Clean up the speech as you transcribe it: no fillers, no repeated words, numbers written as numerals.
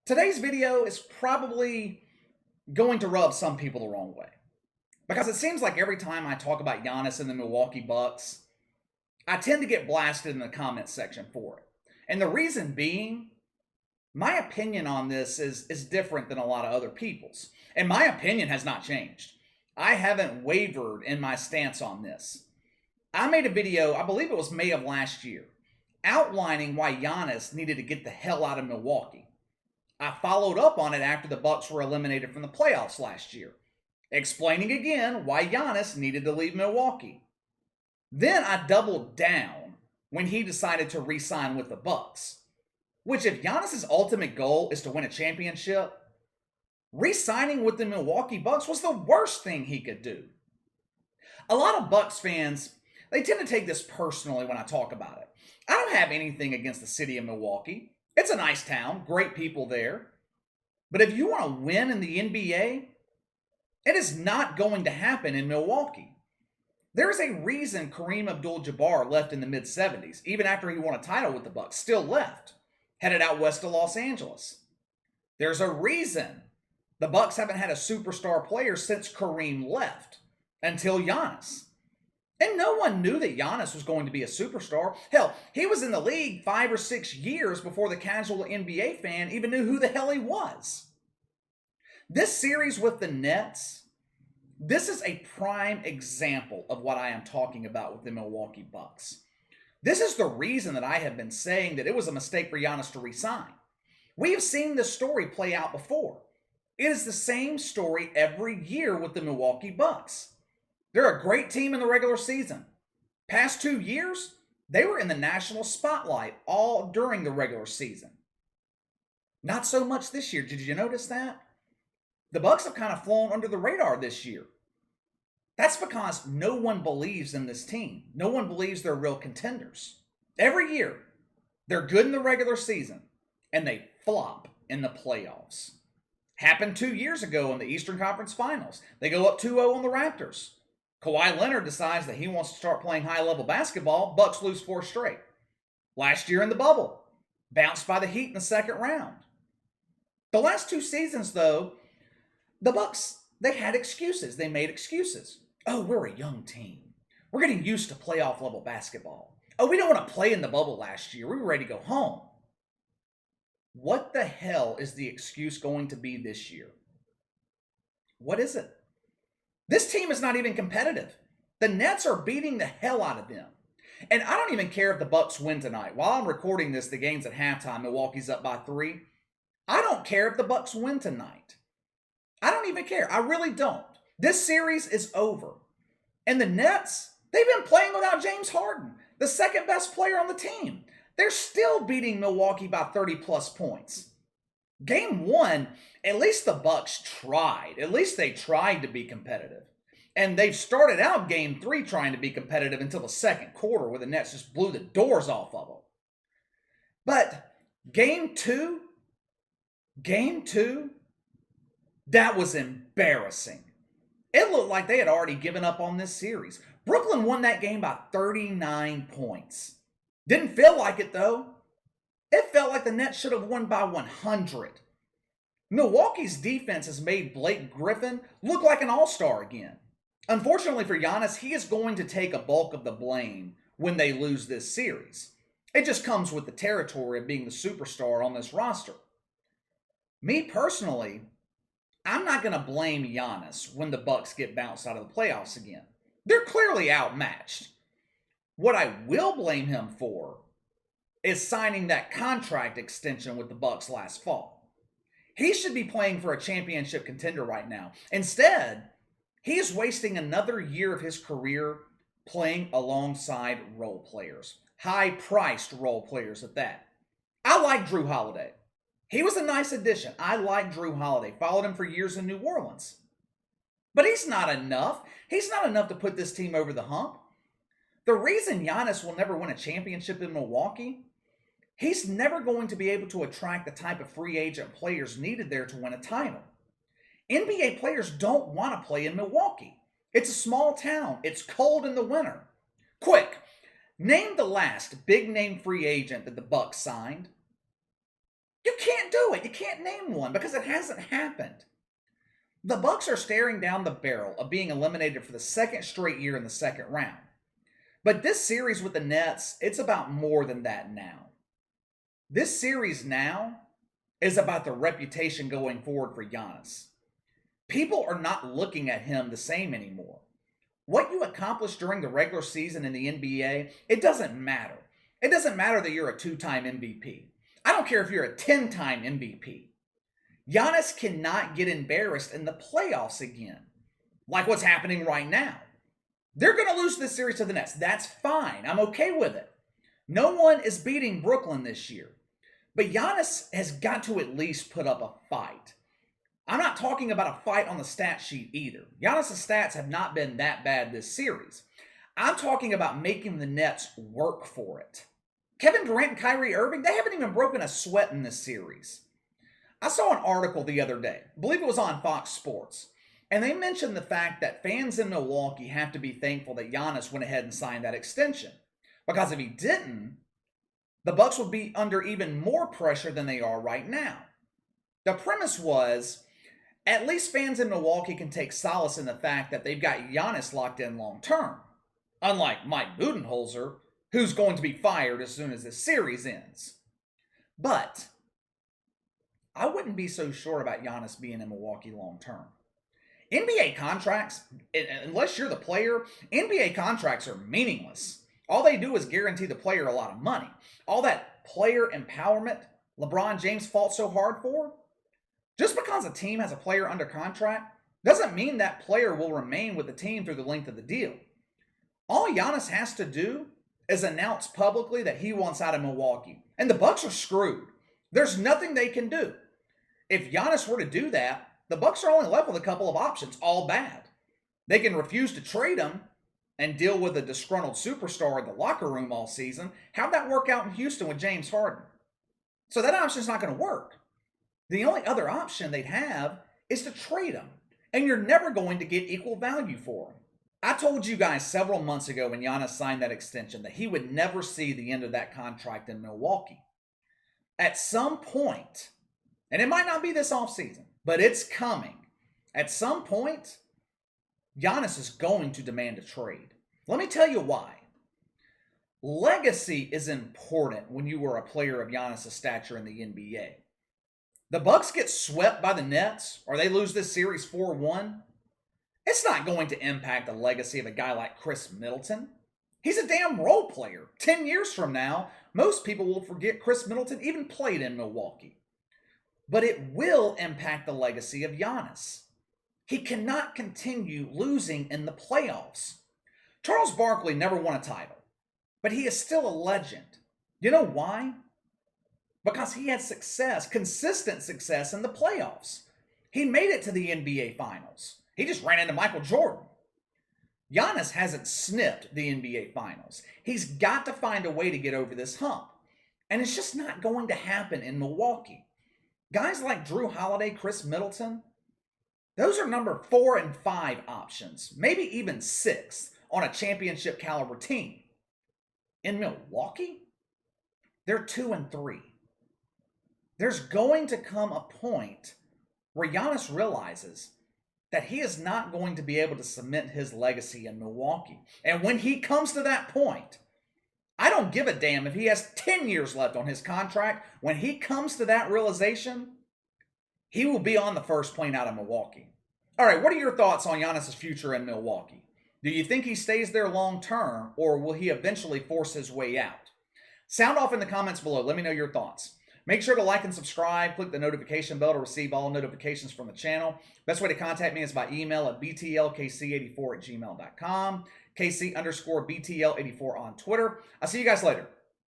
Today's video is probably going to rub some people the wrong way. Because it seems like every time I talk about Giannis and the Milwaukee Bucks, I tend to get blasted in the comment section for it. And the reason being, my opinion on this is different than a lot of other people's. And my opinion has not changed. I haven't wavered in my stance on this. I made a video, I believe it was May of last year, outlining why Giannis needed to get the hell out of Milwaukee. I followed up on it after the Bucks were eliminated from the playoffs last year, explaining again why Giannis needed to leave Milwaukee. Then I doubled down when he decided to re-sign with the Bucks. Which, if Giannis' ultimate goal is to win a championship, re-signing with the Milwaukee Bucks was the worst thing he could do. A lot of Bucks fans, they tend to take this personally when I talk about it. I don't have anything against the city of Milwaukee. It's a nice town, great people there. But if you want to win in the NBA, it is not going to happen in Milwaukee. There is a reason Kareem Abdul-Jabbar left in the mid-70s, even after he won a title with the Bucks, still left, headed out west to Los Angeles. There's a reason the Bucks haven't had a superstar player since Kareem left, until Giannis. And no one knew that Giannis was going to be a superstar. Hell, he was in the league 5 or 6 years before the casual NBA fan even knew who the hell he was. This series with the Nets, this is a prime example of what I am talking about with the Milwaukee Bucks. This is the reason that I have been saying that it was a mistake for Giannis to resign. We have seen this story play out before. It is the same story every year with the Milwaukee Bucks. They're a great team in the regular season. Past 2 years, they were in the national spotlight all during the regular season. Not so much this year. Did you notice that? The Bucks have kind of flown under the radar this year. That's because no one believes in this team. No one believes they're real contenders. Every year, they're good in the regular season, and they flop in the playoffs. Happened 2 years ago in the Eastern Conference Finals. They go up 2-0 on the Raptors. Kawhi Leonard decides that he wants to start playing high-level basketball. Bucks lose 4 straight. Last year in the bubble, bounced by the Heat in the second round. The last 2 seasons, though, the Bucks, they had excuses. They made excuses. Oh, we're a young team. We're getting used to playoff-level basketball. Oh, we don't want to play in the bubble last year. We were ready to go home. What the hell is the excuse going to be this year? What is it? This team is not even competitive. The Nets are beating the hell out of them. And I don't even care if the Bucks win tonight. While I'm recording this, the game's at halftime. Milwaukee's up by 3. I don't care if the Bucks win tonight. I don't even care. I really don't. This series is over. And the Nets, they've been playing without James Harden, the second best player on the team. They're still beating Milwaukee by 30-plus points. Game 1, at least the Bucks tried. At least they tried to be competitive. And they've started out Game 3 trying to be competitive until the second quarter where the Nets just blew the doors off of them. But Game 2, that was embarrassing. It looked like they had already given up on this series. Brooklyn won that game by 39 points. Didn't feel like it, though. It felt like the Nets should have won by 100. Milwaukee's defense has made Blake Griffin look like an all-star again. Unfortunately for Giannis, he is going to take a bulk of the blame when they lose this series. It just comes with the territory of being the superstar on this roster. Me personally, I'm not going to blame Giannis when the Bucks get bounced out of the playoffs again. They're clearly outmatched. What I will blame him for is signing that contract extension with the Bucks last fall. He should be playing for a championship contender right now. Instead, he is wasting another year of his career playing alongside role players. High-priced role players at that. I like Drew Holiday. He was a nice addition. I like Drew Holiday. Followed him for years in New Orleans. But he's not enough. He's not enough to put this team over the hump. The reason Giannis will never win a championship in Milwaukee, he's never going to be able to attract the type of free agent players needed there to win a title. NBA players don't want to play in Milwaukee. It's a small town. It's cold in the winter. Quick, name the last big-name free agent that the Bucks signed. You can't do it. You can't name one because it hasn't happened. The Bucks are staring down the barrel of being eliminated for the second straight year in the second round. But this series with the Nets, it's about more than that now. This series now is about the reputation going forward for Giannis. People are not looking at him the same anymore. What you accomplish during the regular season in the NBA, it doesn't matter. It doesn't matter that you're a 2-time MVP. I don't care if you're a 10-time MVP. Giannis cannot get embarrassed in the playoffs again, like what's happening right now. They're going to lose this series to the Nets. That's fine. I'm okay with it. No one is beating Brooklyn this year. But Giannis has got to at least put up a fight. I'm not talking about a fight on the stat sheet either. Giannis' stats have not been that bad this series. I'm talking about making the Nets work for it. Kevin Durant and Kyrie Irving, they haven't even broken a sweat in this series. I saw an article the other day, I believe it was on Fox Sports, and they mentioned the fact that fans in Milwaukee have to be thankful that Giannis went ahead and signed that extension. Because if he didn't, the Bucks would be under even more pressure than they are right now. The premise was, at least fans in Milwaukee can take solace in the fact that they've got Giannis locked in long term. Unlike Mike Budenholzer, who's going to be fired as soon as this series ends. But I wouldn't be so sure about Giannis being in Milwaukee long term. NBA contracts, unless you're the player, NBA contracts are meaningless. All they do is guarantee the player a lot of money. All that player empowerment LeBron James fought so hard for, just because a team has a player under contract doesn't mean that player will remain with the team through the length of the deal. All Giannis has to do is announce publicly that he wants out of Milwaukee, and the Bucks are screwed. There's nothing they can do. If Giannis were to do that, the Bucks are only left with a couple of options, all bad. They can refuse to trade him and deal with a disgruntled superstar in the locker room all season. How'd that work out in Houston with James Harden? So that option's not going to work. The only other option they'd have is to trade him, and you're never going to get equal value for him. I told you guys several months ago when Giannis signed that extension that he would never see the end of that contract in Milwaukee. At some point, and it might not be this offseason, but it's coming. At some point, Giannis is going to demand a trade. Let me tell you why. Legacy is important when you are a player of Giannis' stature in the NBA. The Bucks get swept by the Nets, or they lose this series 4-1. It's not going to impact the legacy of a guy like Chris Middleton. He's a damn role player. 10 years from now, most people will forget Chris Middleton even played in Milwaukee. But it will impact the legacy of Giannis. He cannot continue losing in the playoffs. Charles Barkley never won a title, but he is still a legend. You know why? Because he had success, consistent success in the playoffs. He made it to the NBA Finals. He just ran into Michael Jordan. Giannis hasn't sniffed the NBA Finals. He's got to find a way to get over this hump. And it's just not going to happen in Milwaukee. Guys like Drew Holiday, Chris Middleton, those are number 4 and 5 options, maybe even 6 on a championship caliber team. In Milwaukee, they're 2 and 3. There's going to come a point where Giannis realizes that he is not going to be able to cement his legacy in Milwaukee. And when he comes to that point, I don't give a damn if he has 10 years left on his contract. When he comes to that realization, he will be on the first plane out of Milwaukee. All right, what are your thoughts on Giannis' future in Milwaukee? Do you think he stays there long term, or will he eventually force his way out? Sound off in the comments below. Let me know your thoughts. Make sure to like and subscribe. Click the notification bell to receive all notifications from the channel. Best way to contact me is by email at btlkc84@gmail.com. KC_BTL84 on Twitter. I'll see you guys later.